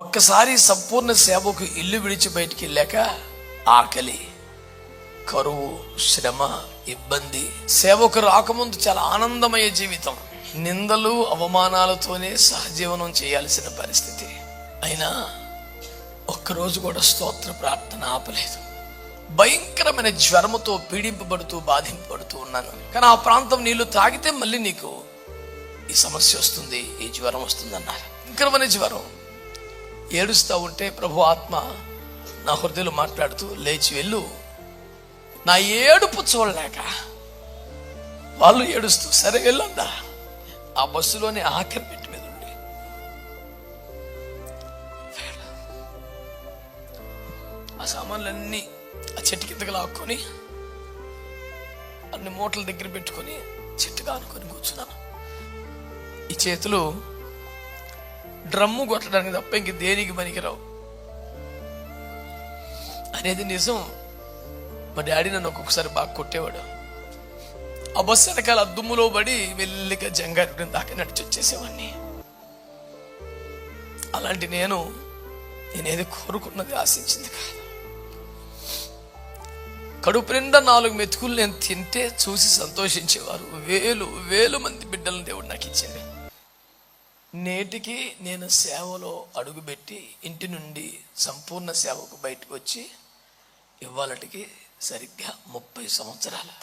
ఒక్కసారి సంపూర్ణ సేవకు ఇల్లు విడిచి బయటికి వెళ్ళాక ఆకలి, కరువు, శ్రమ, ఇబ్బంది. సేవకు రాకముందు చాలా ఆనందమయ జీవితం, నిందలు అవమానాలతోనే సహజీవనం చేయాల్సిన పరిస్థితి. అయినా ఒక్కరోజు కూడా స్తోత్ర ప్రార్థన ఆపలేదు. భయంకరమైన జ్వరముతో పీడింపబడుతూ బాధింపబడుతూ ఉన్నాను. కానీ ఆ ప్రాంతం నీళ్లు తాగితే మళ్ళీ నీకు ఈ సమస్య వస్తుంది, ఈ జ్వరం వస్తుంది అన్నారు. భయంకరమైన జ్వరం. ఏడుస్తూ ఉంటే ప్రభు ఆత్మ నా హృదయంలో మాట్లాడుతూ, లేచి వెళ్ళు. నా ఏడుపు చూడలేక వాళ్ళు ఏడుస్తూ సరే వెళ్ళందా. ఆ బస్సులోనే ఆఖరి పెట్టి మీద ఉండి ఆ సామాన్లన్నీ ఆ చెట్టు కిందకి లాక్కొని అన్ని మూటల దగ్గర పెట్టుకొని చెట్టుగా అనుకొని కూర్చున్నాను. ఈ చేతులు డ్రమ్ము కొట్టడానికి తప్ప ఇంక దేనికి పనికిరావు అనేది నిజం. మా డాడీ నన్ను ఒక్కొక్కసారి బాగా కొట్టేవాడు. ఆ బస్సు వెనకాల దుమ్ములో పడి మెల్లిగా జంగారెడ్డి దాకా నడిచి వచ్చేసేవాడిని. అలాంటి నేనేది కోరుకున్నది ఆశించింది కాదు. కడుపు నిండా 4 మెతుకులు నేను తింటే చూసి సంతోషించేవారు వేలు మంది బిడ్డలను దేవుడు నాకు ఇచ్చాడు. నేటికి నేను సేవలో అడుగుపెట్టి ఇంటి నుండి సంపూర్ణ సేవకు బయటకు వచ్చి ఇవాళటికి సరిగ్గా 30 సంవత్సరాలు.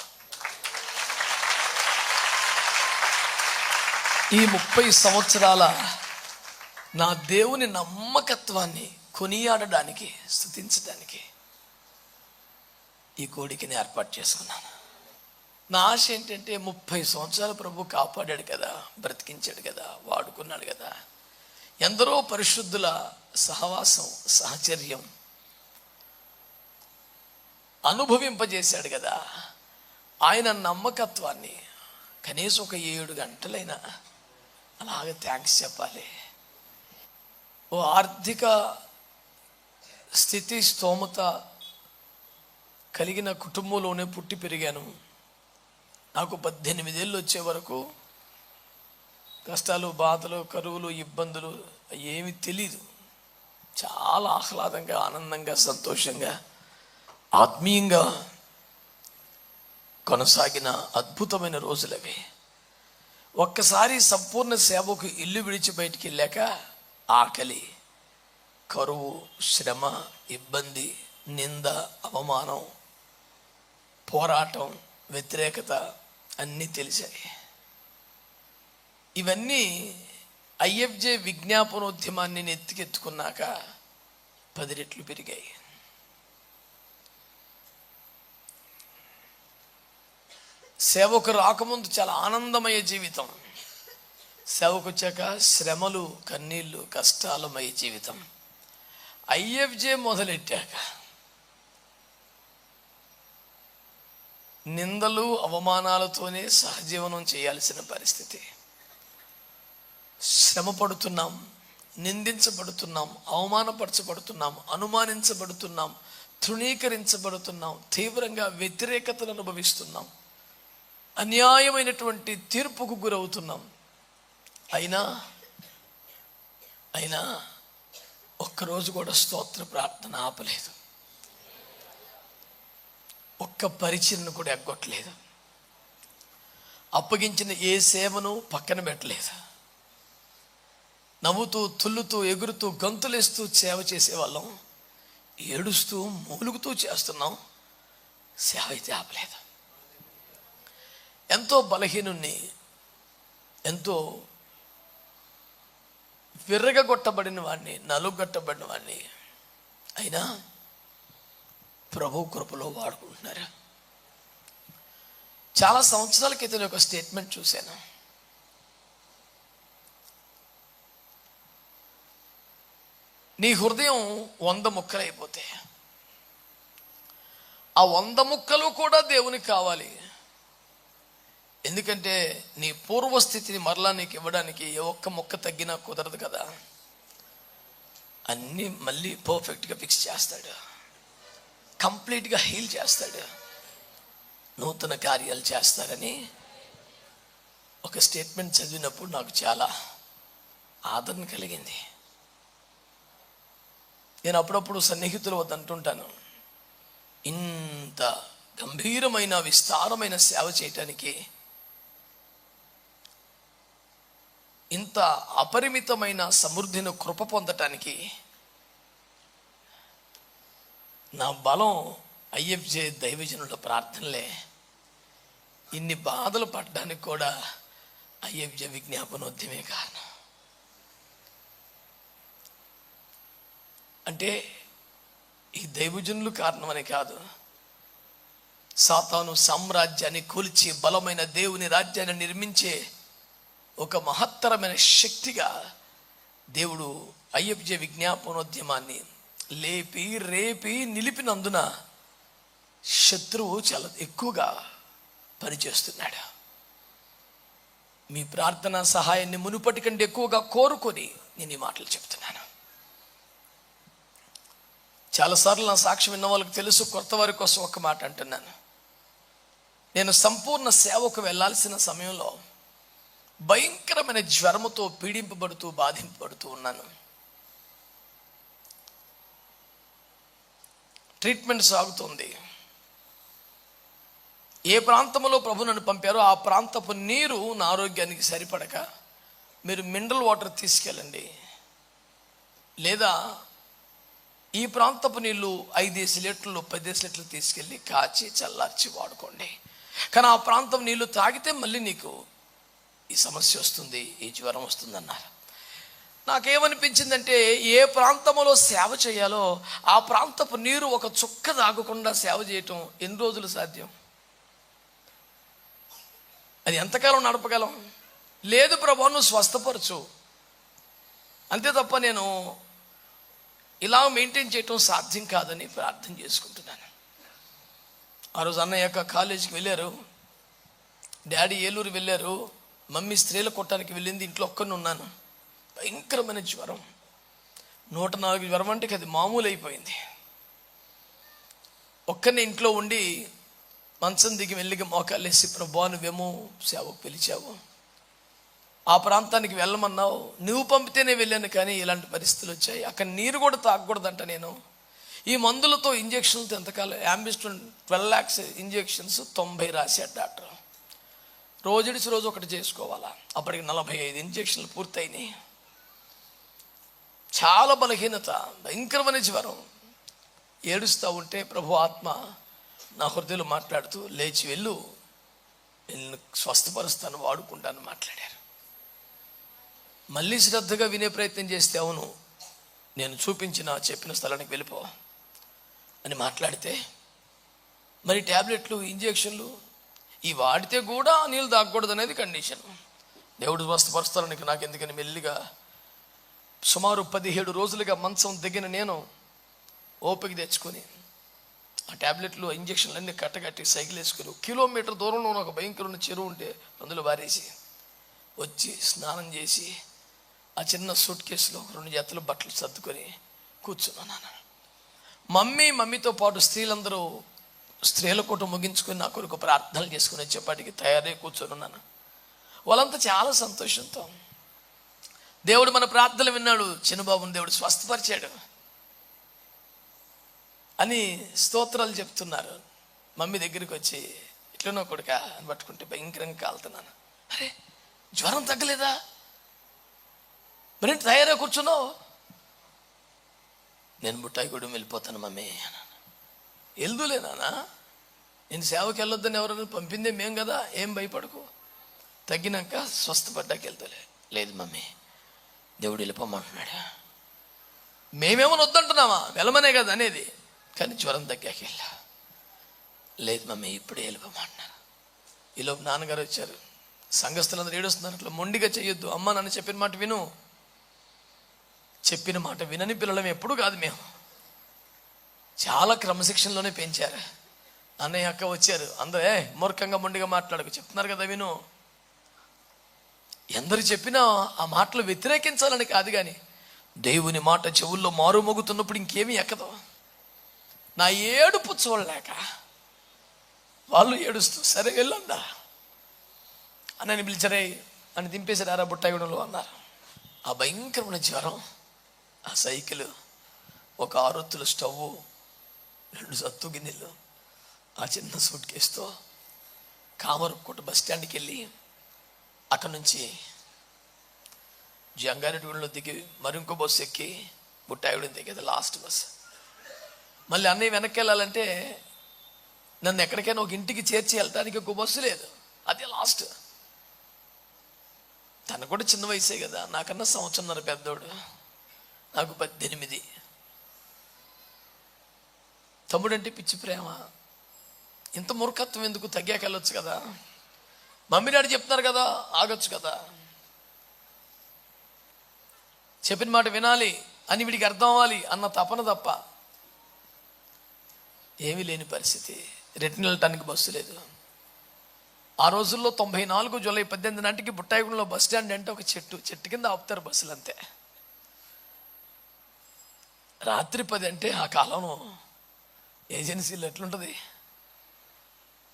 ఈ 30 సంవత్సరాల నా దేవుని నమ్మకత్వాన్ని కొనియాడడానికి, స్తుతించడానికి ఈ కోడికని ఏర్పాటు చేసుకున్నాను. నా ఆశ ఏంటంటే 30 సంవత్సరాలు ప్రభు కాపాడాడు కదా, బ్రతికించాడు కదా, వాడుకున్నాడు కదా, ఎందరో పరిశుద్ధుల సహవాసం, సహచర్యం అనుభవింపజేశాడు కదా. ఆయన నమ్మకత్వాన్ని కనీసం ఒక 7 గంటలైనా అలాగే థ్యాంక్స్ చెప్పాలి. ఓ ఆర్థిక స్థితి, స్తోమత కలిగిన కుటుంబంలోనే పుట్టి పెరిగాను. నాకు 18 ఏళ్ళు వచ్చే వరకు కష్టాలు, బాధలు, కరువులు, ఇబ్బందులు ఏమీ తెలీదు. చాలా ఆహ్లాదంగా, ఆనందంగా, సంతోషంగా, ఆత్మీయంగా కొనసాగిన అద్భుతమైన రోజులవి. ఒక్కసారి సంపూర్ణ సేవకు ఇల్లు విడిచి బయటికి వెళ్ళాక ఆకలి, కరువు, శ్రమ, ఇబ్బంది, నింద, అవమానం, పోరాటం, వ్యతిరేకత అన్నీ తెలిసాయి. ఇవన్నీ ఐఎఫ్జే విజ్ఞాపనోద్యమాన్ని ఎత్తుకున్నాక 10 రెట్లు పెరిగాయి. సేవకు రాకముందు చాలా ఆనందమయ జీవితం, సేవకు వచ్చాక శ్రమలు, కన్నీళ్ళు, కష్టాలమయ జీవితం. ఐఎఫ్జే మొదలెట్టాక నిందలు అవమానాలతోనే సహజీవనం చేయాల్సిన పరిస్థితి. శ్రమ పడుతున్నాం, నిందించబడుతున్నాం, అవమానపరచబడుతున్నాం, అనుమానించబడుతున్నాం, తృణీకరించబడుతున్నాం, తీవ్రంగా వ్యతిరేకతను అనుభవిస్తున్నాం, అన్యాయమైనటువంటి తీర్పుకు గురవుతున్నాం. అయినా ఒక్కరోజు కూడా స్తోత్ర ప్రార్థన ఆపలేదు. ఒక్క పరిచయను కూడా ఎగ్గొట్టలేదు. అప్పగించిన ఏ సేవను పక్కన పెట్టలేదు. నవ్వుతూ, తుల్లుతూ, ఎగురుతూ, గంతులేస్తూ సేవ చేసేవాళ్ళం. ఏడుస్తూ, మూలుగుతూ చేస్తున్నాం. సేవ అయితే ఆపలేదు. ఎంతో బలహీనుణ్ణి, ఎంతో విర్రగొట్టబడిన వాడిని, నలుగొట్టబడిన వాడిని. అయినా ప్రభు కృపలో వాడుకుంటున్నారు. చాలా సంవత్సరాల క్రితం ఒక స్టేట్మెంట్ చూశాను. నీ హృదయం 100 ముక్కలైపోతే ఆ 100 ముక్కలు కూడా దేవునికి కావాలి. ఎందుకంటే నీ పూర్వస్థితిని మరలా నీకు ఇవ్వడానికి ఏ ఒక్క మొక్క తగ్గినా కుదరదు కదా. అన్నీ మళ్ళీ పర్ఫెక్ట్గా ఫిక్స్ చేస్తాడు, కంప్లీట్గా హీల్ చేస్తాడు, నూతన కార్యాలు చేస్తారని ఒక స్టేట్మెంట్ చదివినప్పుడు నాకు చాలా ఆదరణ కలిగింది. నేను అప్పుడప్పుడు సన్నిహితులు వద్ద అంటుంటాను, ఇంత గంభీరమైన విస్తారమైన సేవ చేయటానికి, ఇంత అపరిమితమైన సమృద్ధిని కృప పొందటానికి నా బలం ఐఎఫ్జే దైవజనుల ప్రార్థనలే. ఇన్ని బాధలు పడడానికి కూడా ఐఎఫ్జే విజ్ఞాపనోద్యమే కారణం. అంటే ఈ దైవజనులు కారణమని కాదు, సాతాను సామ్రాజ్యాన్ని కూల్చి బలమైన దేవుని రాజ్యాన్ని నిర్మించే ఒక మహత్తరమైన శక్తిగా దేవుడు ఐఎఫ్జే విజ్ఞాపనోద్యమాన్ని లేపి రేపి నిలిపినందున శత్రువు చాలా ఎక్కువగా పనిచేస్తున్నాడు. మీ ప్రార్థన సహాయాన్ని మునుపటి కంటే ఎక్కువగా కోరుకొని నేను ఈ మాటలు చెప్తున్నాను. చాలాసార్లు నా సాక్ష్యం విన్న వాళ్ళకి తెలుసు, కొత్త వారి కోసం ఒక మాట అంటున్నాను. నేను సంపూర్ణ సేవకు వెళ్ళాల్సిన సమయంలో భయంకరమైన జ్వరముతో పీడింపబడుతూ బాధింపబడుతూ ఉన్నాను. ట్రీట్మెంట్ సాగుతుంది. ఏ ప్రాంతంలో ప్రభు నన్ను పంపారో ఆ ప్రాంతపు నీరు నా ఆరోగ్యానికి సరిపడక, మీరు మినరల్ వాటర్ తీసుకెళ్ళండి, లేదా ఈ ప్రాంతపు నీళ్ళు 5 లీటర్లు 10 లీటర్లు తీసుకెళ్ళి కాచి చల్లార్చి వాడుకోండి. కానీ ఆ ప్రాంతం నీళ్లు తాగితే మళ్ళీ నీకు ఈ సమస్య వస్తుంది, ఈ జ్వరం వస్తుంది అన్నారు. నాకేమనిపించిందంటే, ఏ ప్రాంతంలో సేవ చేయాలో ఆ ప్రాంతపు నీరు ఒక చుక్క తాగకుండా సేవ చేయటం ఎన్ని రోజులు సాధ్యం? అది ఎంతకాలం నడపగలం? లేదు ప్రభు, నువ్వు స్వస్థపరచు, అంతే తప్ప నేను ఇలా మెయింటైన్ చేయటం సాధ్యం కాదని ప్రార్థన చేసుకుంటున్నాను. ఆ రోజు అన్నయ్య కాలేజీకి వెళ్ళారు, డాడీ ఏలూరు వెళ్ళారు, మమ్మీ స్త్రీల కొట్టడానికి వెళ్ళింది, ఇంట్లో ఒక్కరిని ఉన్నాను. భయంకరమైన జ్వరం, 104 జ్వరం అంటే అది మామూలు అయిపోయింది. ఒక్కరిని ఇంట్లో ఉండి మంచం దిగి మెల్లిగా మోకాళ్ళేసి, ప్రభా నువ్వేమో సేవకు పిలిచావు, ఆ ప్రాంతానికి వెళ్ళమన్నావు, నువ్వు పంపితేనే వెళ్ళాను, కానీ ఇలాంటి పరిస్థితులు వచ్చాయి, అక్కడ నీరు కూడా తాగకూడదంట. నేను ఈ మందులతో ఇంజక్షన్లతో ఎంతకాలం, యాంబిస్టోన్ 12 lakhs ఇంజక్షన్స్ 90 రాశాడు డాక్టర్. రోజుడిసి రోజు ఒకటి చేసుకోవాలా. అప్పటికి 45 ఇంజక్షన్లు పూర్తయినాయి. చాలా బలహీనత, భయంకరమైన జ్వరం. ఏడుస్తూ ఉంటే ప్రభు ఆత్మ నా హృదయంలో మాట్లాడుతూ, లేచి వెళ్ళు, నేను స్వస్థపరుస్తాను, వాడుకుంటాను మాట్లాడారు. మళ్ళీ శ్రద్ధగా వినే ప్రయత్నం చేస్తే, అవును నేను చెప్పిన స్థలానికి వెళ్ళిపో అని మాట్లాడితే, మరి ట్యాబ్లెట్లు ఇంజక్షన్లు ఈ వాడితే కూడా నీళ్ళు తాగకూడదు అనేది కండిషన్. దేవుడు స్వస్థపరుస్తాను నాకు ఎందుకని మెల్లిగా సుమారు 17 రోజులుగా మంచం దిగిన నేను ఓపిక తెచ్చుకొని ఆ ట్యాబ్లెట్లు ఇంజక్షన్లు అన్నీ కట్టగట్టి సైకిల్ వేసుకుని కిలోమీటర్ దూరంలో ఒక భయంకరమైన చెరువు ఉంటే అందులో వారేసి వచ్చి స్నానం చేసి ఆ చిన్న సూట్ కేసులో 2 జతలు బట్టలు సర్దుకొని కూర్చున్నాను. మమ్మీతో పాటు స్త్రీలందరూ స్త్రీల కూట ముగించుకొని నా కొరకు ప్రార్థనలు చేసుకుని వచ్చేపాటికి తయారై కూర్చొని ఉన్నాను. వాళ్ళంతా చాలా సంతోషంతో, దేవుడు మన ప్రార్థనలు విన్నాడు, చిన్నబాబుని దేవుడు స్వస్థపరిచాడు అని స్తోత్రాలు చెప్తున్నారు. మమ్మీ దగ్గరికి వచ్చి, ఇట్లనో కొడుక అని పట్టుకుంటే భయంకరంగా కాలుతున్నాను. అరే జ్వరం తగ్గలేదా, మరేంటి తయారై కూర్చున్నావు? నేను బుట్టాయిగూడెం వెళ్ళిపోతాను మమ్మీ అన్నాను. వెళ్దులేనా, నేను సేవకి వెళ్ళొద్దని ఎవరైనా పంపిందే మేం కదా, ఏం భయపడకు, తగ్గినాక స్వస్థపడ్డాక వెళ్తలే. లేదు మమ్మీ దేవుడు వెళ్ళిపోమంటున్నాడు. మేమేమని వద్దంటున్నామా, వెళ్ళమనే కదా అనేది, కానీ జ్వరం తగ్గాక వెళ్ళా. లేదు మమ్మీ ఇప్పుడే వెళ్ళిపోమంటున్నారు. ఈలోపు నాన్నగారు వచ్చారు. సంఘస్థులందరూ ఏడుస్తున్నారు, అట్లా మొండిగా చెయ్యొద్దు, అమ్మ నన్ను చెప్పిన మాట విను. చెప్పిన మాట వినని పిల్లలం ఎప్పుడు కాదు, మేము చాలా క్రమశిక్షణలోనే పెంచారు. అన్నయ్య అక్క వచ్చారు, అందరూ మూర్ఖంగా మొండిగా మాట్లాడకు, చెప్తున్నారు కదా విను. ఎందరు చెప్పినా ఆ మాటలు వ్యతిరేకించాలని కాదు, కానీ దేవుని మాట చెవుల్లో మారు మోగుతున్నప్పుడు ఇంకేమీ ఎక్కదు. నా ఏడుపు చూడలేక వాళ్ళు ఏడుస్తూ, సరే వెళ్ళండా అన్నని పిలిచారే అని దింపేశారు ఆరా బుట్టాయిగూడెంలో అన్నారు. ఆ భయంకరమైన జ్వరం, ఆ సైకిల్ ఒక 6 ఒత్తుల స్టవ్, 2 సత్తు గిన్నెలు, ఆ చిన్న సూట్ కేసుతో కామరపుకోట బస్ స్టాండ్కి వెళ్ళి అక్కడి నుంచి జంగారెడ్డిగూడెంలో దిగి మరి ఇంకో బస్సు ఎక్కి బుట్టాయిగూడెం దిగేది లాస్ట్ బస్. మళ్ళీ అన్నయ్య వెనక్కి వెళ్ళాలంటే నన్ను ఎక్కడికైనా ఒక ఇంటికి చేర్చి వెళ్ళటానికి ఒక బస్సు లేదు, అదే లాస్ట్. తను కూడా చిన్న వయసే కదా, నాకన్నా 1.5 సంవత్సరం పెద్దోడు, నాకు 18. తమ్ముడంటే పిచ్చి ప్రేమ. ఇంత మూర్ఖత్వం ఎందుకు, తగ్గాక వెళ్ళొచ్చు కదా, మమ్మీ డాడీ చెప్తున్నారు కదా ఆగొచ్చు కదా, చెప్పిన మాట వినాలి అని వీడికి అర్థం అవ్వాలి అన్న తపన తప్ప ఏమీ లేని పరిస్థితి. రిటర్న్ వెళ్ళటానికి బస్సు లేదు. ఆ రోజుల్లో 94 జూలై 18 నాటికి బుట్టాయిగూడెంలో బస్ స్టాండ్ అంటే ఒక చెట్టు కింద ఆపుతారు బస్సులు అంతే. రాత్రి 10 అంటే ఆ కాలంలో ఏజెన్సీలు ఎట్లుంటుంది,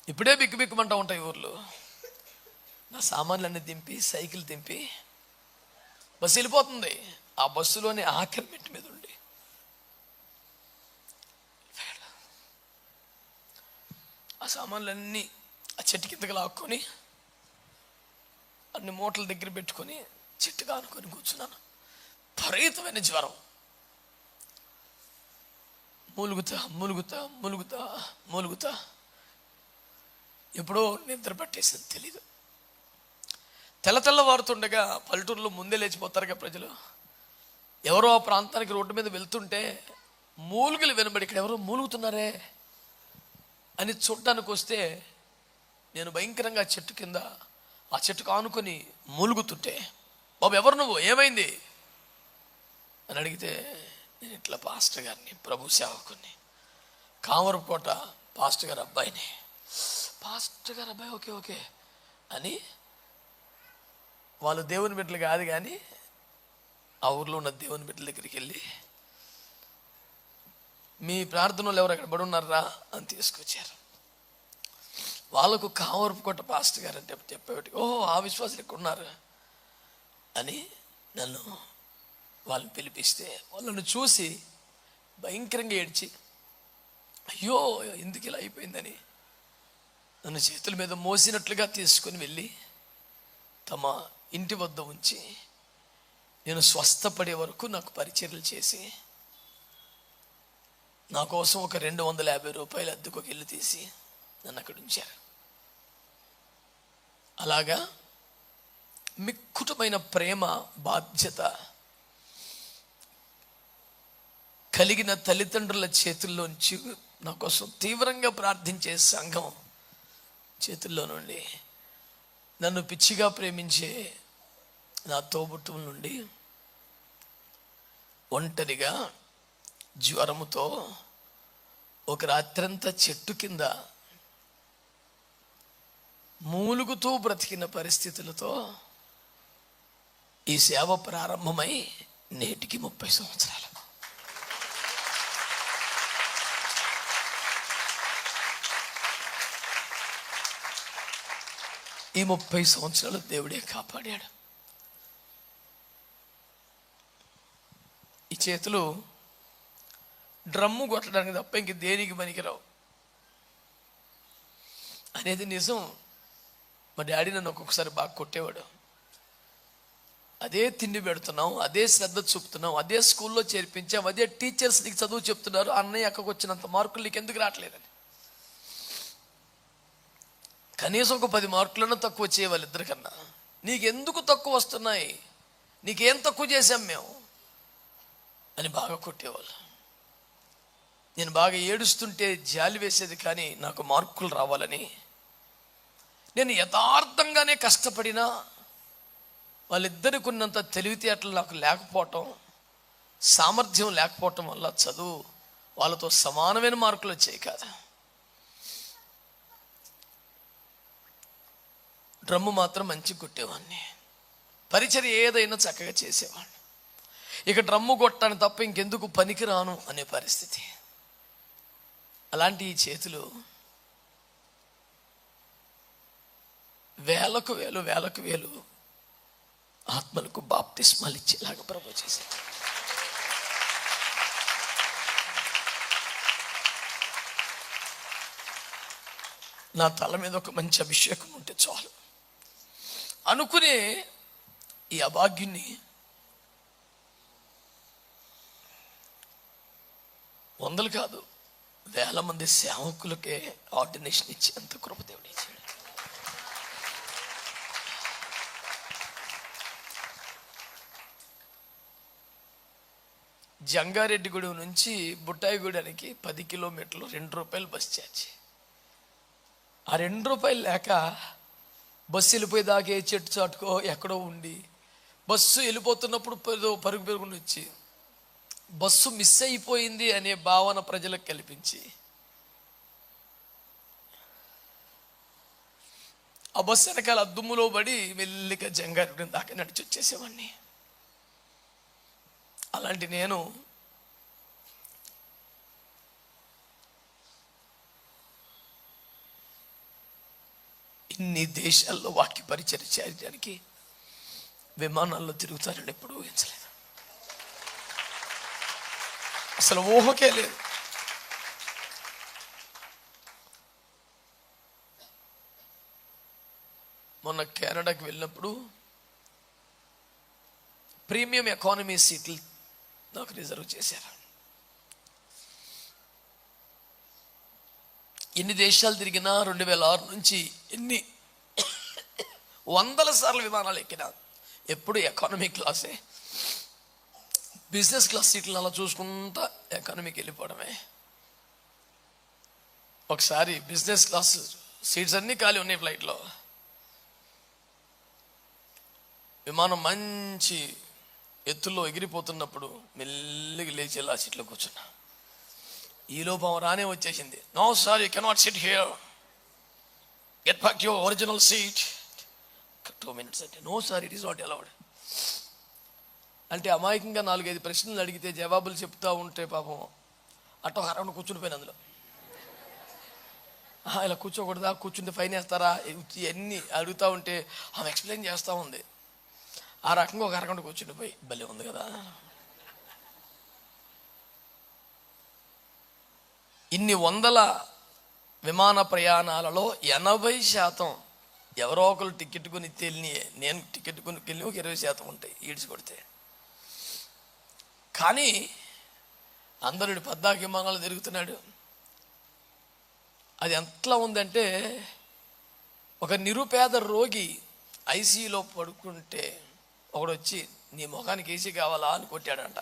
ఇప్పుడే బిక్కుమంటూ ఉంటాయి ఊర్లు. నా సామాన్లన్నీ దింపి సైకిల్ దింపి బస్సు వెళ్ళిపోతుంది. ఆ బస్సులోని ఆఖరి మెట్టు మీద ఉండి ఆ సామాన్లన్నీ ఆ చెట్టు కిందకి లాక్కొని అన్ని మూటల దగ్గర పెట్టుకొని చెట్టుగా అనుకొని కూర్చున్నాను. విపరీతమైన జ్వరం, మూలుగుతా ఎప్పుడో నిద్ర పట్టేసింది తెలీదు. తెల్లవారుతుండగా పల్లెటూరులో ముందే లేచిపోతారుగా ప్రజలు. ఎవరో ఆ ప్రాంతానికి రోడ్డు మీద వెళ్తుంటే మూలుగులు వినబడి ఇక్కడ ఎవరో మూలుగుతున్నారే అని చూడటానికి వస్తే నేను భయంకరంగా చెట్టు కింద ఆ చెట్టుకు ఆనుకొని మూలుగుతుంటే, బాబు ఎవరు నువ్వు, ఏమైంది అని అడిగితే, నేను ఇట్లా పాస్టర్ గారిని, ప్రభు సేవకుని, కామరపుకోట పాస్టర్ గారి అబ్బాయిని. పాస్టర్ గారు అబ్బాయి, ఓకే అని. వాళ్ళు దేవుని బిడ్డలు కాదు కానీ ఆ ఊర్లో ఉన్న దేవుని బిడ్డల దగ్గరికి వెళ్ళి, మీ ప్రార్థనలు ఎవరు ఎక్కడ పడున్నారా అని తీసుకొచ్చారు. వాళ్ళకు కామరపుకోట పాస్టర్ గారు అంటే చెప్పేవాటి, ఓహో ఆ విశ్వాసులు ఇక్కడ ఉన్నారు అని నన్ను వాళ్ళని పిలిపిస్తే, వాళ్ళను చూసి భయంకరంగా ఏడ్చి, అయ్యో ఎందుకు ఇలా అయిపోయిందని నన్ను చేతుల మీద మోసినట్లుగా తీసుకొని వెళ్ళి తమ ఇంటి వద్ద ఉంచి నేను స్వస్థపడే వరకు నాకు పరిచర్యలు చేసి నా కోసం ఒక 250 రూపాయలు అద్దెకు ఒక ఇల్లు తీసి నన్ను అక్కడ ఉంచారు. అలాగా మిక్కుటమైన ప్రేమ, బాధ్యత కలిగిన తల్లిదండ్రుల చేతుల్లోంచి నా కోసం తీవ్రంగా ప్రార్థించే సంఘం చేతుల్లో నుండి, నన్ను పిచ్చిగా ప్రేమించే నా తోబుట్టువుల నుండి, ఒంటరిగా జ్వరముతో ఒక రాత్రంతా చెట్టు కింద మూలుగుతూ బ్రతికిన పరిస్థితులతో ఈ సేవ ప్రారంభమై నేటికి 30 సంవత్సరాలు. ఈ 30 సంవత్సరాలు దేవుడే కాపాడాడు. ఈ చేతులు డ్రమ్ము కొట్టడానికి తప్ప ఇంక దేనికి పనికిరావు అనేది నిజం. మా డాడీ నన్ను ఒక్కొక్కసారి బాగా కొట్టేవాడు. అదే తిండి పెడుతున్నాం, అదే శ్రద్ధ చూపుతున్నాం, అదే స్కూల్లో చేర్పించాం, అదే టీచర్స్ నీకు చదువు చెప్తున్నారు, అన్నయ్య అక్కకు వచ్చినంత మార్కులు నీకు ఎందుకు రావట్లేదని. కనీసం ఒక 10 మార్కులన్నా తక్కువ వచ్చే వాళ్ళిద్దరికన్నా. నీకెందుకు తక్కువ వస్తున్నాయి, నీకేం తక్కువ చేశాం మేము అని బాగా కొట్టేవాళ్ళు. నేను బాగా ఏడుస్తుంటే జాలి వేసేది, కానీ నాకు మార్కులు రావాలని నేను యథార్థంగానే కష్టపడినా వాళ్ళిద్దరికి ఉన్నంత తెలివితేటలు నాకు లేకపోవటం, సామర్థ్యం లేకపోవటం వల్ల చదువు వాళ్ళతో సమానమైన మార్కులు వచ్చాయి కాదు. డ్రమ్ము మాత్రం మంచిగా కొట్టేవాడిని, పరిచర్య ఏదైనా చక్కగా చేసేవాడిని. ఇక డ్రమ్ము కొట్టాను తప్ప ఇంకెందుకు పనికిరాను అనే పరిస్థితి. అలాంటి ఈ చేతులు వేలకు వేలు ఆత్మలకు బాప్తిస్మాలు ఇచ్చేలాగా ప్రభు చేశారు. నా తల మీద ఒక మంచి అభిషేకం ఉంటే చాలు అనుకునే ఈ అభాగ్యుని వందలు కాదు, వేల మంది సేవకులకే ఆర్డినేషన్ ఇచ్చి ఎంత కృప దేవుడు ఇచ్చాడు. జంగారెడ్డిగూడెం నుంచి బుట్టాయిగూడానికి 10 కిలోమీటర్లు, ₹2 బస్ ఛార్జ్. ఆ ₹2 లేక బస్సు వెళ్ళిపోయేదాకే చెట్టు చాటుకో ఎక్కడో ఉండి, బస్సు వెళ్ళిపోతున్నప్పుడు పరుగు పెరుగుని వచ్చి బస్సు మిస్ అయిపోయింది అనే భావన ప్రజలకు కల్పించి ఆ బస్సు వెనకాల దుమ్ములో పడి మెల్లిగా జంగారెడ్డి దాకా నడిచి వచ్చేసేవాడిని. అలాంటి నేను ఇన్ని దేశాల్లో వాక్య పరిచర్య చేయడానికి విమానాల్లో తిరుగుతారని ఎప్పుడూ ఊహించలేదు. అసలు ఊహకే లేదు. మొన్న కెనడాకి వెళ్ళినప్పుడు ప్రీమియం ఎకానమీ సీట్లు నాకు రిజర్వ్ చేశారు. ఎన్ని దేశాలు తిరిగినా 2006 నుంచి ఎన్ని వందల సార్లు విమానాలు ఎక్కినా ఎప్పుడు ఎకానమీ క్లాసే. బిజినెస్ క్లాస్ సీట్లు అలా చూసుకుంటా ఎకానమీకి వెళ్ళిపోవడమే. ఒకసారి బిజినెస్ క్లాస్ సీట్స్ అన్నీ ఖాళీ ఉన్నాయి ఫ్లైట్లో. విమానం మంచి ఎత్తుల్లో ఎగిరిపోతున్నప్పుడు మెల్లిగా లేచి ఆ సీట్లో కూర్చున్నా. ఈ లోపం రానే వచ్చేసింది. No sir, you cannot sit here, get back your original seat. 2 minutes అంటే no sir, it is not allowed అంటే అమాయకంగా 4-5 ప్రశ్నలు అడిగితే జవాబులు చెప్తా ఉంటే పాపం అటో అరవణ కూర్చుని పోయిన అందులో ఇలా కూర్చోకూడదా, కూర్చుంటే ఫైన్ వేస్తారా, ఇవన్నీ అడుగుతూ ఉంటే ఆమె ఎక్స్ప్లెయిన్ చేస్తూ ఉంది. ఆ రకంగా ఒక అరగంట కూర్చుండిపోయి భలే ఉంది కదా. ఇన్ని వందల విమాన ప్రయాణాలలో 80% ఎవరో ఒకరు టికెట్ కొని తెలియని, నేను టికెట్ కొనుక్కెళ్ళి ఒక 20% ఉంటాయి ఈడ్చి కొడితే. కానీ అందరుడు 14 విమానాలు తిరుగుతున్నాడు. అది ఎంతలా ఉందంటే, ఒక నిరుపేద రోగి ఐసీయూలో పడుకుంటే ఒకడు వచ్చి నీ ముఖానికి ఏసీ కావాలా అని కొట్టాడంట.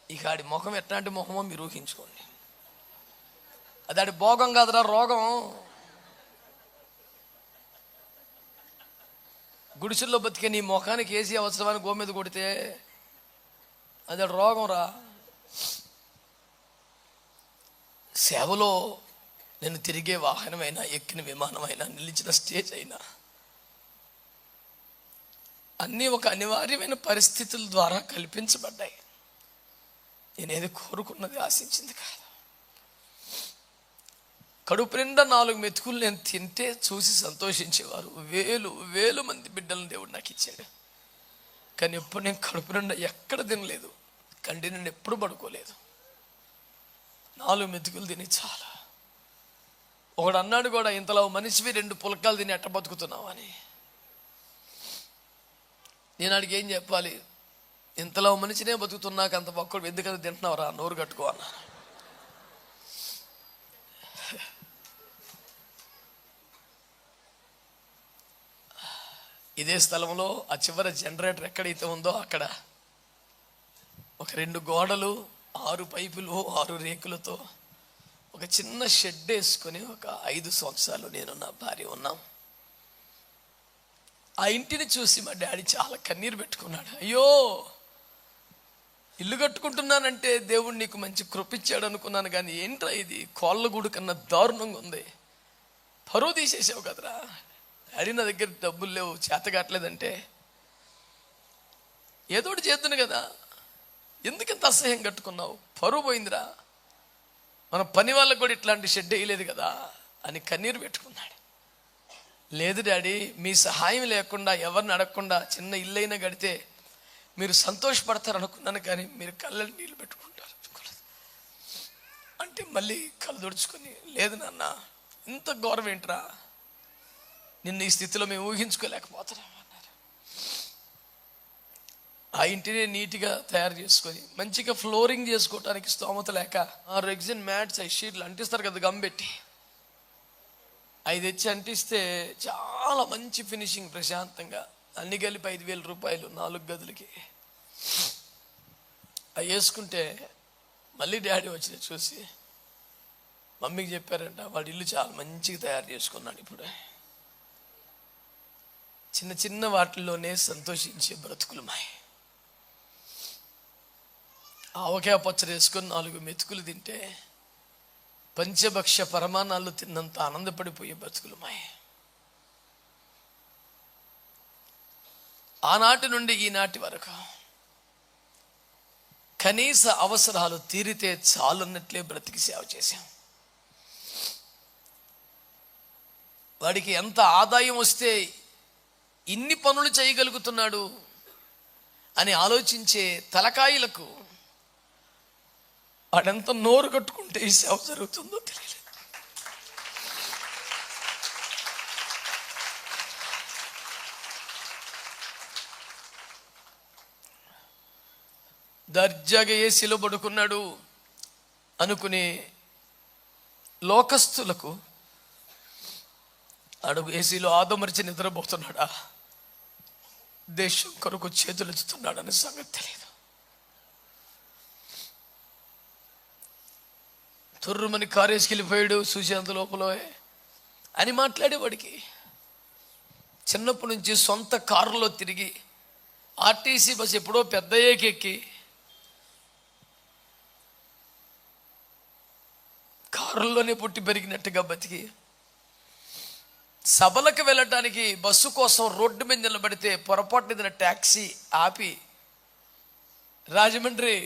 ఇక ఆడి ముఖం ఎట్లాంటి ముఖమో మీరు ఊహించుకోండి. అది ఆడి భోగం కాదురా, రోగం. గుడిసెల్లో బతికే నీ ముఖానికి ఏసీ అవసరమని గో మీద కొడితే అది రోగం రా. సేవలో నేను తిరిగే వాహనమైనా, ఎక్కిన విమానమైనా, నిలిచిన స్టేజ్ అయినా అన్నీ ఒక అనివార్యమైన పరిస్థితుల ద్వారా కల్పించబడ్డాయి. నేనేది కోరుకున్నది, ఆశించింది కాదు. కడుపు నిండా 4 మెతుకులు నేను తింటే చూసి సంతోషించేవారు వేలు మంది బిడ్డలను దేవుడు నాకు ఇచ్చాడు. కానీ ఎప్పుడు నేను కడుపు నిండా ఎక్కడ తినలేదు, కంటి నిండా ఎప్పుడు పడుకోలేదు. 4 మెతుకులు తిని చాలా. ఒకడు అన్నాడు కూడా, ఇంతలో మనిషివి 2 పులకాలు తిని ఎట్ట బతుకుతున్నావు అని. నేను అడిగి ఏం చెప్పాలి, ఇంతలో మనిషినే బతుకుతున్నాక అంత పక్కడు ఎందుకంత తింటున్నావురా, నోరు కట్టుకో అన్నాను. ఇదే స్థలంలో ఆ చివరి జనరేటర్ ఎక్కడైతే ఉందో అక్కడ ఒక 2 గోడలు, 6 పైపులు, 6 రేకులతో ఒక చిన్న షెడ్ వేసుకొని ఒక 5 సంవత్సరాలు నేను నా భార్య ఉన్నాం. ఆ ఇంటిని చూసి మా డాడీ చాలా కన్నీరు పెట్టుకున్నాడు. అయ్యో, ఇల్లు కట్టుకుంటున్నానంటే దేవుడు నీకు మంచి కృపించాడు అనుకున్నాను, కానీ ఏంట్రా ఇది కోళ్ళగూడు కన్నా దారుణంగా ఉంది, పరువు తీసేసావు కదరా. డాడీ నా దగ్గర డబ్బులు లేవు, చేత కావట్లేదంటే ఏదోటి చేద్దును కదా, ఎందుకంత అసహ్యం కట్టుకున్నావు, పరువు పోయిందిరా, మన పని వాళ్ళకు కూడా ఇట్లాంటి షెడ్ వేయలేదు కదా అని కన్నీరు పెట్టుకున్నాడు. లేదు డాడీ, మీ సహాయం లేకుండా ఎవరిని అడగకుండా చిన్న ఇల్లైనా కడితే మీరు సంతోషపడతారు అనుకున్నాను, కానీ మీరు కళ్ళని నీళ్ళు పెట్టుకుంటారు అంటే మళ్ళీ కళ్ళు తుడుచుకొని, లేదు నాన్న ఇంత గౌరవం ఏంట్రా, నిన్ను ఈ స్థితిలో మేము ఊహించుకోలేకపోతున్నాం అన్నారు. ఆ ఇంటిని నీట్గా తయారు చేసుకొని మంచిగా ఫ్లోరింగ్ చేసుకోవటానికి స్తోమత లేక ఆ రెగ్జిన్ మ్యాట్స్ షీట్లు అంటిస్తారు కదా గమ్ పెట్టి, అవి తెచ్చి అంటిస్తే చాలా మంచి ఫినిషింగ్, ప్రశాంతంగా అన్ని కలిపి 5,000 రూపాయలు 4 గదులకి. అవి వేసుకుంటే మళ్ళీ డాడీ వచ్చి చూసి మమ్మీకి చెప్పారంట, వాడి ఇల్లు చాలా మంచిగా తయారు చేసుకున్నాడు. ఇప్పుడు చిన్న చిన్న వాటిల్లోనే సంతోషించే బ్రతుకులు మాయ. ఆవకాయ పచ్చడి వేసుకొని 4 మెతుకులు తింటే పంచభక్ష పరమాణాలు తిన్నంత ఆనందపడిపోయే బ్రతుకులు మాయ. ఆనాటి నుండి ఈనాటి వరకు కనీస అవసరాలు తీరితే చాలున్నట్లే బ్రతికి సేవ చేశాం. వాడికి ఎంత ఆదాయం వస్తే ఇన్ని పనులు చేయగలుగుతున్నాడు అని ఆలోచించే తలకాయలకు వాడెంత నోరు కట్టుకుంటే ఈ సేవ జరుగుతుందో తెలియలేదు. దర్జాగా ఏసీలో పడుకున్నాడు అనుకునే లోకస్తులకు అడుగు ఏసీలో ఆదమరిచి నిద్రపోతున్నాడా, దేశం కొరకు చేతులు ఎత్తుతున్నాడు అనే సంగతి తెలియదు. తుర్రుమని కారేసుకెళ్ళిపోయాడు సుశాంత్ లోపల అని మాట్లాడేవాడికి చిన్నప్పటి నుంచి సొంత కారులో తిరిగి ఆర్టీసీ బస్ ఎప్పుడో పెద్దయ్యేకెక్కి కారుల్లోనే పుట్టి పెరిగినట్టుగా బతికి సభలకు వెళ్ళటానికి బస్సు కోసం రోడ్డు మీద నిలబడితే పొరపాటు ఏదైనా ట్యాక్సీ ఆపి రాజమండ్రి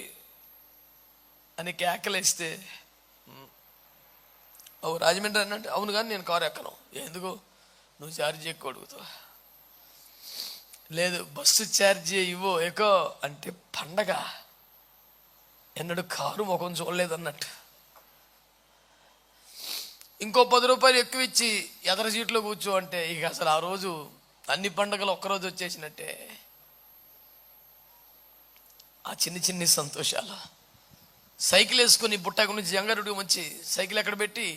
అని కేకలేస్తే అవు రాజమండ్రి అన్నట్టు అవును కానీ నేను కారు ఎక్కను, ఎందుకు నువ్వు ఛార్జీ ఎక్కువ అడుగుతావు, లేదు బస్సు ఛార్జీ ఇవ్వు ఎక్కువ అంటే పండగ, ఎన్నడూ కారు ముఖం చూడలేదన్నట్టు. ఇంకో 10 రూపాయలు ఎక్కువ ఇచ్చి ఎదర సీట్లో కూర్చో అంటే ఇక అసలు ఆ రోజు అన్ని పండుగలు ఒక్కరోజు వచ్చేసినట్టే. ఆ చిన్ని చిన్ని సంతోషాలు. సైకిల్ వేసుకుని బుట్టకు నుంచి జంగారెడ్డి వచ్చి సైకిల్ ఎక్కడ పెట్టి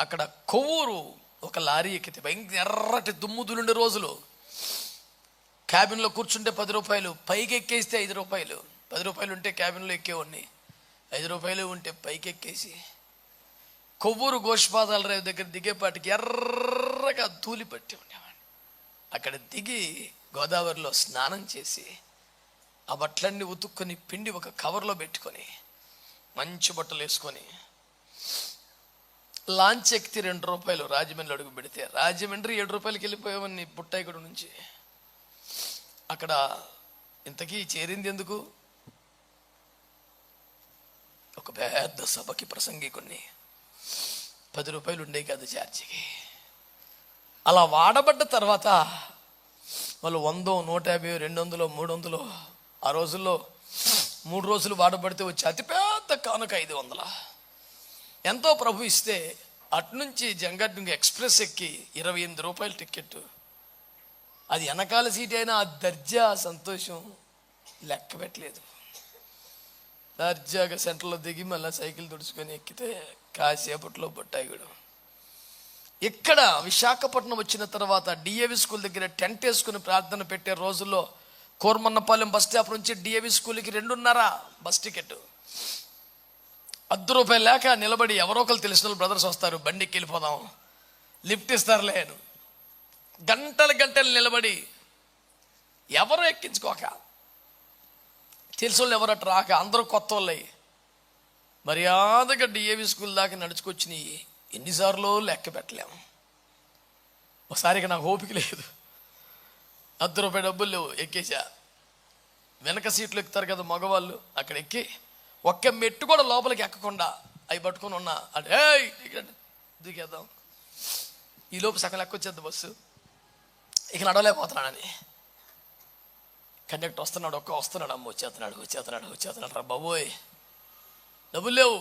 అక్కడ కొవ్వూరు ఒక లారీ ఎక్కితే భయంకర ఎర్రటి దుమ్ము దులుండే రోజులు, క్యాబిన్లో కూర్చుంటే 10 రూపాయలు, పైకి ఎక్కేస్తే 5 రూపాయలు. 10 రూపాయలు ఉంటే క్యాబిన్లో ఎక్కేవాడిని, 5 రూపాయలు ఉంటే పైకి ఎక్కేసి కొవ్వూరు గోష్పాదాల రేవు దగ్గర దిగేపాటికి ఎర్రగా ధూళి పట్టి ఉండేవాడిని. అక్కడ దిగి గోదావరిలో స్నానం చేసి ఆ బట్టలన్నీ ఉతుక్కొని పిండి ఒక కవర్లో పెట్టుకొని మంచి బట్టలు వేసుకొని లాంచ్ ఎక్కితే 2 రూపాయలు రాజమండ్రి అడుగు పెడితే రాజమండ్రి 7 రూపాయలకి వెళ్ళిపోయామని బుట్టాయిగూడ నుంచి. అక్కడ ఇంతకీ చేరింది ఎందుకు, ఒక పెద్ద సభకి ప్రసంగికుని 10 రూపాయలు ఉండే కదా ఛార్జీకి. అలా వాడబడ్డ తర్వాత వాళ్ళు 100, 150, 200, 300 ఆ రోజుల్లో 3 రోజులు వాడబడితే వచ్చి అతిపెద్ద కానుక 500 ఎంతో ప్రభు ఇస్తే అటునుంచి జంగడ్డుంగి ఎక్స్ప్రెస్ ఎక్కి 28 రూపాయలు టికెట్. అది వెనకాల సీట్ అయినా ఆ దర్జా సంతోషం లెక్క పెట్టలేదు. దర్జాగా సెంటర్లో దిగి మళ్ళీ సైకిల్ తుడుచుకొని ఎక్కితే కాసేపట్లో బొట్టాయిగూడ. ఇక్కడ విశాఖపట్నం వచ్చిన తర్వాత డిఏవి స్కూల్ దగ్గర టెంట్ వేసుకుని ప్రార్థన పెట్టే రోజుల్లో కోర్మన్నపాలెం బస్ స్టాప్ నుంచి డిఏవి స్కూల్కి 2:30 బస్ టికెట్. 10 రూపాయలు లేక నిలబడి ఎవరో ఒకరు తెలిసిన వాళ్ళు బ్రదర్స్ వస్తారు, బండికి వెళ్ళిపోదాం లిఫ్ట్ ఇస్తారులే, గంటలు నిలబడి ఎవరో ఎక్కించుకోక, తెలిసిన వాళ్ళు ఎవరట్టు రాక, అందరూ కొత్త వాళ్ళై మర్యాదగా డిఏవి స్కూల్ దాకా నడుచుకొచ్చినాయి. ఎన్నిసార్లు లెక్క పెట్టలేము. ఒకసారికి నాకు ఓపిక లేదు, 10 రూపాయలు డబ్బులు లేవు, ఎక్కేసా. వెనక సీట్లు ఎక్కుతారు కదా మగవాళ్ళు, అక్కడ ఎక్కి ఒక్క మెట్టు కూడా లోపలికి ఎక్కకుండా అవి పట్టుకొని ఉన్నా అంటే దిగేద్దాం. ఈలోపు సగం లెక్క వచ్చేద్ది బస్సు, ఇక నడవలేకపోతున్నానని. కండక్టర్ వస్తున్నాడు, వస్తున్నాడు, అమ్మ వచ్చేస్తున్నాడు రా బాబోయ్, డబ్బులు లేవు,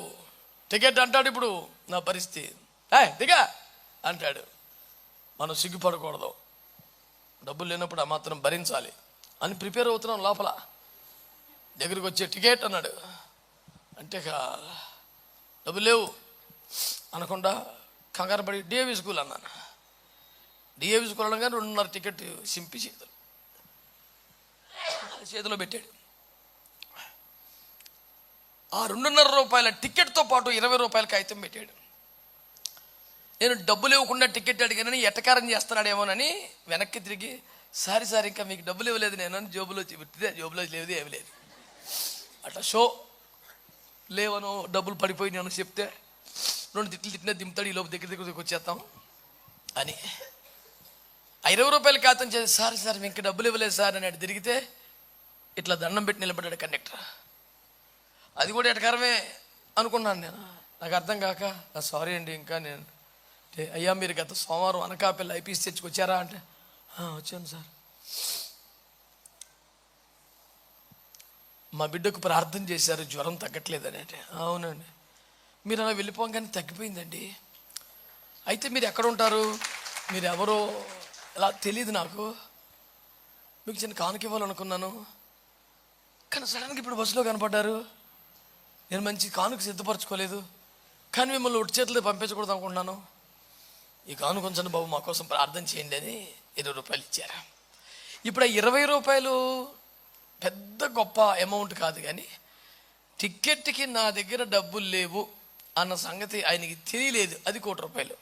టికెట్ అంటాడు. ఇప్పుడు నా పరిస్థితి దిగా అంటాడు. మనం సిగ్గుపడకూడదు, డబ్బులు లేనప్పుడు ఆ మాత్రం భరించాలి అని ప్రిపేర్ అవుతున్నాం. లోపల దగ్గరికి వచ్చే టికెట్ అన్నాడు అంటే డబ్బులు లేవు అనకుండా కంగారు పడి డిఏవి స్కూల్ అన్నాను. డిఏవి స్కూల్ అనగా 2.5 టికెట్ సింపి చేతిలో పెట్టాడు. ఆ 2.5 రూపాయల టికెట్తో పాటు 20 రూపాయల కాగితం పెట్టాడు. నేను డబ్బులు ఇవ్వకుండా టికెట్ అడిగానని ఎటకారం చేస్తున్నాడేమోనని వెనక్కి తిరిగి సారీ ఇంకా మీకు డబ్బులు ఇవ్వలేదు నేను అని జోబులో పెట్టితే జోబులో లేదు, ఏమి లేదు. అట్లా షో లేవను డబ్బులు పడిపోయి నేను చెప్తే 2 తిట్లు తిట్టినా దింపుతాడు, ఈ లోపు దగ్గరికి వచ్చేస్తాం అని 20 రూపాయల కాగితం చేసి సార్ మీకు డబ్బులు ఇవ్వలేదు సార్ అని అటు తిరిగితే ఇట్లా దండం పెట్టి నిలబడ్డాడు కండక్టర్. అది కూడా ఎటకారమే అనుకున్నాను నేను. నాకు అర్థం కాక సారీ అండి ఇంకా నేను అయ్యా మీరు గత సోమవారం అనకాపల్లి ఐపీసీ తెచ్చుకొచ్చారా అంటే వచ్చాను సార్. మా బిడ్డకు ప్రార్థన చేశారు జ్వరం తగ్గట్లేదని అంటే అవునండి. మీరు అలా వెళ్ళిపోగానే తగ్గిపోయిందండి. అయితే మీరు ఎక్కడ ఉంటారు, మీరు ఎవరో ఎలా తెలియదు నాకు, మీకు చిన్న కానుక ఇవ్వాలనుకున్నాను కానీ సడన్గా ఇప్పుడు బస్సులో కనపడ్డారు. నేను మంచి కానుక సిద్ధపరచుకోలేదు కానీ మిమ్మల్ని ఒట్టి చేతులతో పంపించకూడదు అనుకుంటున్నాను. ఈ కానుక కొంచెం బాబు మా కోసం ప్రార్థన చేయండి అని 20 రూపాయలు ఇచ్చారు. ఇప్పుడు ఆ 20 రూపాయలు పెద్ద గొప్ప అమౌంట్ కాదు కానీ టిక్కెట్కి నా దగ్గర డబ్బులు లేవు అన్న సంగతి ఆయనకి తెలియలేదు. అది 1 కోటి రూపాయలు.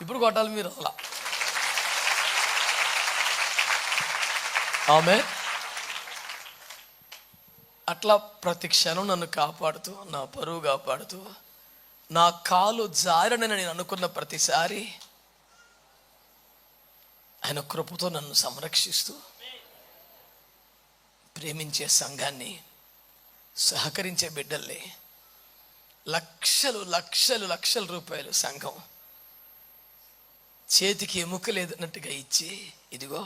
ఇప్పుడు కొట్టాలి మీరు అలా. ఆమె అట్లా ప్రతి క్షణం నన్ను కాపాడుతూ, నా పరువు కాపాడుతూ, నా కాలు జారనని నేను అనుకున్న ప్రతిసారి ఆయన కృపతో నన్ను సంరక్షిస్తూ, ప్రేమించే సంఘాన్ని, సహకరించే బిడ్డల్ని లక్షల రూపాయలు సంఘం చేతికి ఎముక లేదన్నట్టుగా ఇచ్చి ఇదిగో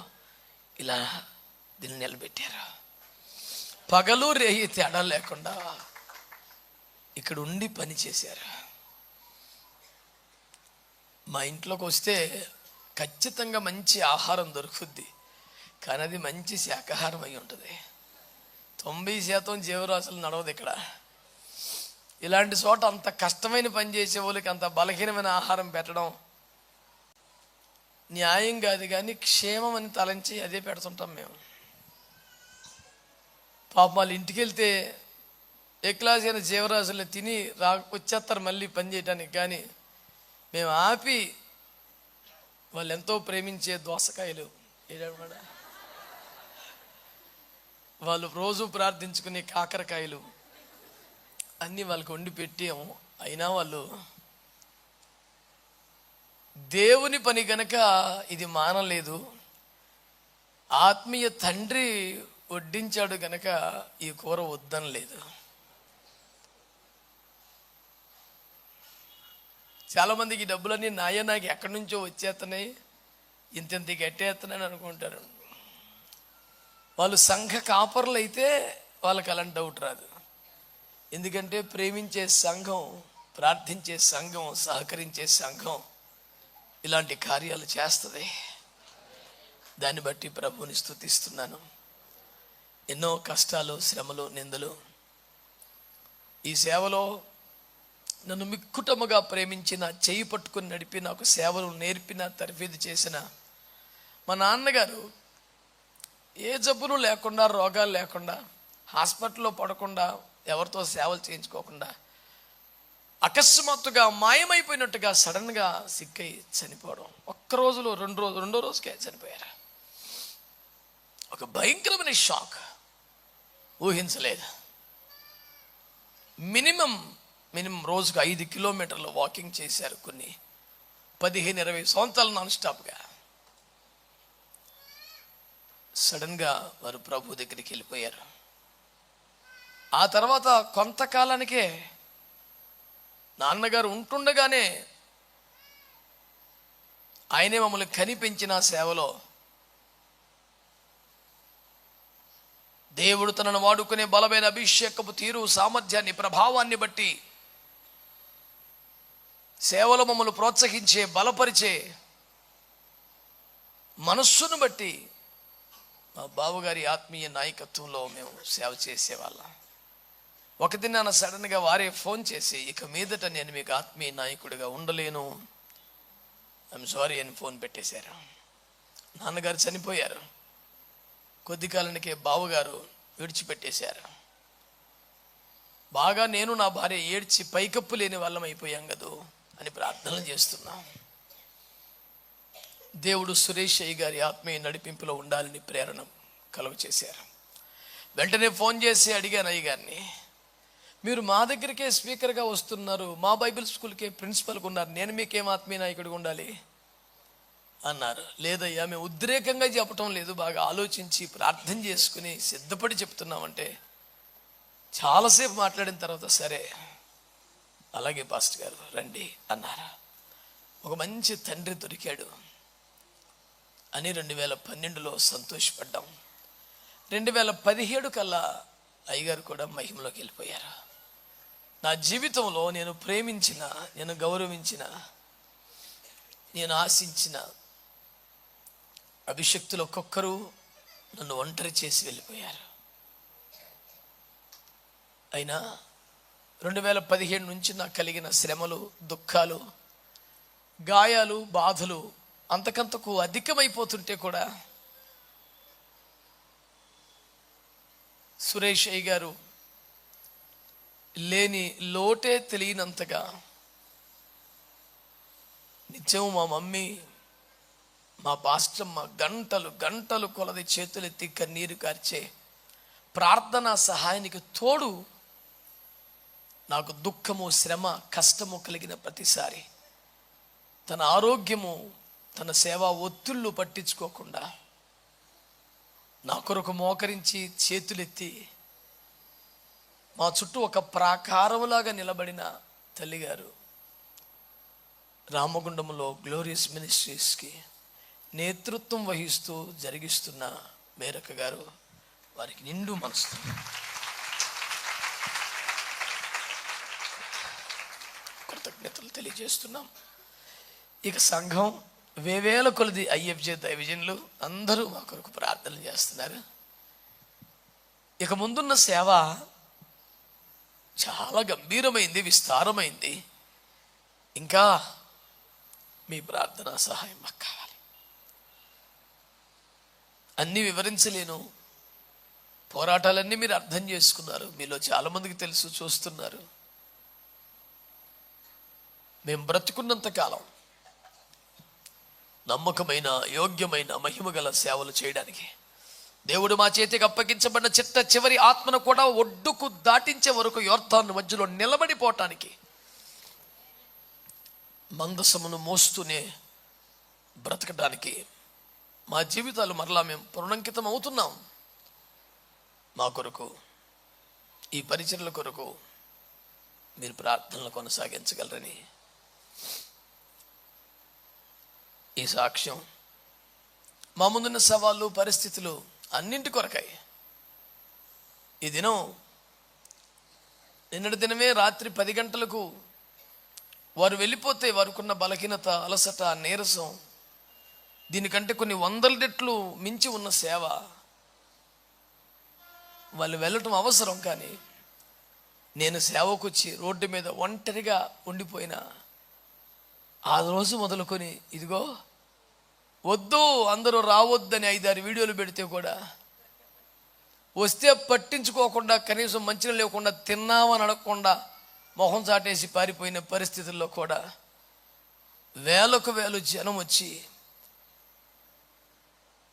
ఇలా దీన్ని నిలబెట్టారు. పగలు రేయి తేడా లేకుండా ఇక్కడ ఉండి పని చేశారు. మా ఇంట్లోకి వస్తే ఖచ్చితంగా మంచి ఆహారం దొరుకుద్ది కానీ అది మంచి శాకాహారం అయి ఉంటుంది. 90% జీవరాశులు నడవదు ఇక్కడ. ఇలాంటి చోట అంత కష్టమైన పని చేసే వాళ్ళకి అంత బలహీనమైన ఆహారం పెట్టడం న్యాయం కాదు కానీ క్షేమం అని తలంచి అదే పెడుతుంటాం మేము. పాపం వాళ్ళు ఇంటికి వెళ్తే ఏ క్లాస్ అయిన జీవరాశుల్ని తిని వచ్చేస్తారు మళ్ళీ పని చేయడానికి. కానీ మేము ఆపి వాళ్ళు ఎంతో ప్రేమించే దోసకాయలు, వాళ్ళు రోజు ప్రార్థించుకునే కాకరకాయలు అన్నీ వాళ్ళకి వండి పెట్టాము. అయినా వాళ్ళు దేవుని పని కనుక ఇది మానలేదు. ఆత్మీయ తండ్రి వడ్డించాడు కనుక ఈ కూర వద్దనలేదు. చాలామందికి డబ్బులన్నీ నాకు ఎక్కడి నుంచో వచ్చేస్తున్నాయి, ఇంత గట్టేస్తున్నాయని అనుకుంటారు. వాళ్ళు సంఘ కాపర్లు అయితే వాళ్ళకి అలాంటి డౌట్ రాదు. ఎందుకంటే ప్రేమించే సంఘం, ప్రార్థించే సంఘం, సహకరించే సంఘం ఇలాంటి కార్యాలు చేస్తుంది. దాన్ని బట్టి ప్రభువుని స్తుతిస్తున్నాను. ఎన్నో కష్టాలు, శ్రమలు, నిందలు ఈ సేవలో నన్ను మిక్కుటముగా ప్రేమించిన, చేయి పట్టుకుని నడిపి నాకు సేవలు నేర్పిన, తర్ఫీదు చేసిన మా నాన్నగారు ఏ జబ్బులు లేకుండా, రోగాలు లేకుండా, హాస్పిటల్లో పడకుండా, ఎవరితో సేవలు చేయించుకోకుండా అకస్మాత్తుగా మాయమైపోయినట్టుగా సడన్గా సిక్కై చనిపోవడం. ఒక్కరోజులో రెండో రోజుకే చనిపోయారు. ఒక భయంకరమైన షాక్, ఊహించలేదు. మినిమం రోజుకు 5 కిలోమీటర్లు వాకింగ్ చేశారు. కొన్ని 15-20 సంవత్సరాలు నాన్ స్టాప్గా. సడన్గా వారు ప్రభు దగ్గరికి వెళ్ళిపోయారు. ఆ తర్వాత కొంతకాలానికే నాన్నగారు ఉంటుండగానే ఆయనే మమ్మల్ని కనిపెంచిన సేవలో దేవుడు తనను వాడుకునే బలమైన అభిషేకపు తీరు, సామర్థ్యాన్ని, ప్రభావాన్ని బట్టి సేవలో మమ్మల్ని ప్రోత్సహించే, బలపరిచే మనస్సును బట్టి మా బావగారి ఆత్మీయ నాయకత్వంలో మేము సేవ చేసేవాళ్ళం. ఒక దినాన సడన్గా వారే ఫోన్ చేసి, ఇక మీదట నేను మీకు ఆత్మీయ నాయకుడిగా ఉండలేను, ఐఎమ్ సారీ అని ఫోన్ పెట్టేశారు. నాన్నగారు చనిపోయారు. కొద్ది కాలానికే బావగారు విడిచిపెట్టేశారు. బాగా నేను నా భార్య ఏడ్చి పైకప్పు లేని వాళ్ళం అయిపోయాం కదూ అని ప్రార్థనలు చేస్తున్నాం. దేవుడు సురేష్ అయ్య గారి ఆత్మీయ నడిపింపులో ఉండాలని ప్రేరణ కలుగ చేశారు. వెంటనే ఫోన్ చేసి అడిగాను అయ్య గారిని, మీరు మా దగ్గరికే స్పీకర్గా వస్తున్నారు, మా బైబిల్ స్కూల్కే ప్రిన్సిపల్గా ఉన్నారు, నేను మీకేం ఆత్మీయ నాయకుడిగా ఉండాలి అన్నారు. లేదయ్యా, మేము ఉద్రేకంగా చెప్పటం లేదు, బాగా ఆలోచించి ప్రార్థన చేసుకుని సిద్ధపడి చెప్తున్నామంటే చాలాసేపు మాట్లాడిన తర్వాత సరే అలాగే పాస్టర్ గారు రండి అన్నారు. ఒక మంచి తండ్రి దొరికాడు అని 2012లో సంతోషపడ్డాం. 2017 కల్లా అయ్యగారు కూడా మహిమలోకి వెళ్ళిపోయారు. నా జీవితంలో నేను ప్రేమించిన, నేను గౌరవించిన, నేను ఆశించిన అభిషక్తులు ఒక్కొక్కరు నన్ను ఒంటరి చేసి వెళ్ళిపోయారు. అయినా 2017 నుంచి నాకు కలిగిన శ్రమలు, దుఃఖాలు, గాయాలు, బాధలు అంతకంతకు అధికమైపోతుంటే కూడా సురేష్ అయ్య గారు లేని లోటే తెలియనంతగా నిత్యం మా మమ్మీ, మా పాస్టమ్మ గంటలు గంటలు కొలది చేతులెత్తి కన్నీరు కార్చే ప్రార్థనా సహాయానికి తోడు నాకు దుఃఖము, శ్రమ, కష్టము కలిగిన ప్రతిసారి తన ఆరోగ్యము, తన సేవా ఒత్తిళ్ళు పట్టించుకోకుండా నా కొరకు మోకరించి చేతులెత్తి మా చుట్టూ ఒక ప్రాకారములాగా నిలబడిన తల్లిగారు రామగుండంలో గ్లోరియస్ మినిస్ట్రీస్కి నేతృత్వం వహిస్తూ జరిగిస్తున్న మేరక్క గారు, వారికి నిండు మనసు కృతజ్ఞతలు తెలియజేస్తున్నాం. ఇక సంఘం వేవేల కొలది ఐఎఫ్జే దైవజనులు అందరూ మా కొరకు ప్రార్థనలు చేస్తున్నారు. ఇక ముందున్న సేవ చాలా గంభీరమైంది, విస్తారమైంది. ఇంకా మీ ప్రార్థనా సహాయం మాకు కావాలి. అన్నీ వివరించలేను. పోరాటాలన్నీ మీరు అర్థం చేసుకున్నారు, మీలో చాలామందికి తెలుసు, చూస్తున్నారు. మేము బ్రతుకున్నంత కాలం నమ్మకమైన, యోగ్యమైన, మహిమగల సేవలు చేయడానికి దేవుడు మా చేతికి అప్పగించబడిన చివరి ఆత్మను కూడా ఒడ్డుకు దాటించే వరకు యోర్దాను మధ్యలో నిలబడిపోవటానికి మందసమును మోస్తూనే బ్రతకడానికి మా జీవితాలు మరలా మేము పునరంకితం అవుతున్నాం. మా కొరకు, ఈ పరిచర్ల కొరకు మీరు ప్రార్థనలు కొనసాగించగలరని ఈ సాక్ష్యం, మా ముందున్న సవాళ్ళు, పరిస్థితులు అన్నింటి కొరకై ఈ దినం, నిన్నటి దినమే రాత్రి 10 గంటలకు వారు వెళ్ళిపోతే వారికున్న బలహీనత, అలసట, నీరసం దీనికంటే కొన్ని 100 రెట్లు మించి ఉన్న సేవ. వాళ్ళు వెళ్ళటం అవసరం, కానీ నేను సేవకు వచ్చి రోడ్డు మీద ఒంటరిగా ఉండిపోయిన ఆ రోజు మొదలుకొని ఇదిగో వద్దు, అందరూ రావద్దని 5-6 వీడియోలు పెడితే కూడా వస్తే పట్టించుకోకుండా, కనీసం మంచిగా లేకుండా, తిన్నామని అడగకుండా మొహం చాటేసి పారిపోయిన పరిస్థితుల్లో కూడా వేలకు వేలు జనం వచ్చి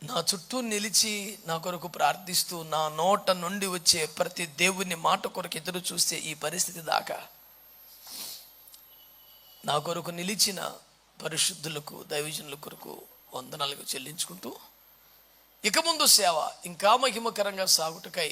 నా చుట్టూ నిలిచి నా కొరకు ప్రార్థిస్తూ నా నోట నుండి వచ్చే ప్రతి దేవుని మాట కొరకు ఎదురు చూస్తే ఈ పరిస్థితి దాకా నా కొరకు నిలిచిన పరిశుద్ధులకు, దైవజనుల కొరకు వందనాలు చెల్లించుకుంటూ ఇక ముందు సేవ ఇంకా మహిమకరంగా సాగుటకై